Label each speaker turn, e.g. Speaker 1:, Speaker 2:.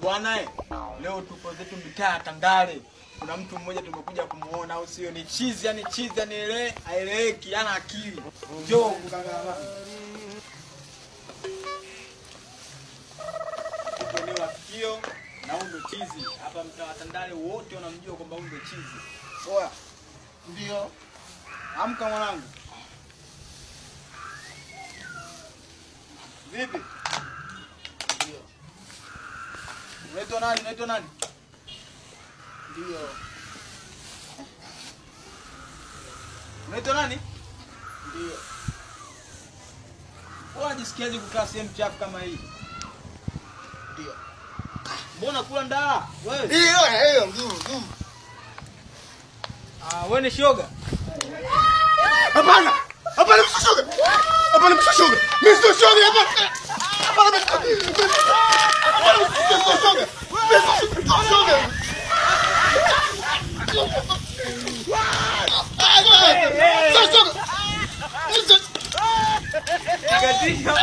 Speaker 1: Bwana leo tupo zetu mitaa Tandale. Kuna mtu mmoja tumekuja kumuona au sio? Ni chizi, yani chizi yani ile haeleweki, ana akili. Njoo kukangana. Tupo leo afikio na huyo ndo chizi. Hapa mtaa Tandale wote wanamjua kwamba huyo ndo chizi. Oya. Ndio. Amka mwanangu. Vipi? Ndio. Unaitwa nani? Unaitwa nani? Ndio. Unaitwa nani? Ndio. Unajisikiaje kukaa sehemu chafu kama hii? Ndio. Mbona kula ndaa? Wewe.
Speaker 2: Hiyo.
Speaker 1: Wewe ni shoga?
Speaker 2: Hapana. Hapana msio shoga. Hapana msio shoga. Mimi sio shoga hapa. Hapana msio shoga. Hapana msio shoga.
Speaker 1: Gadinho.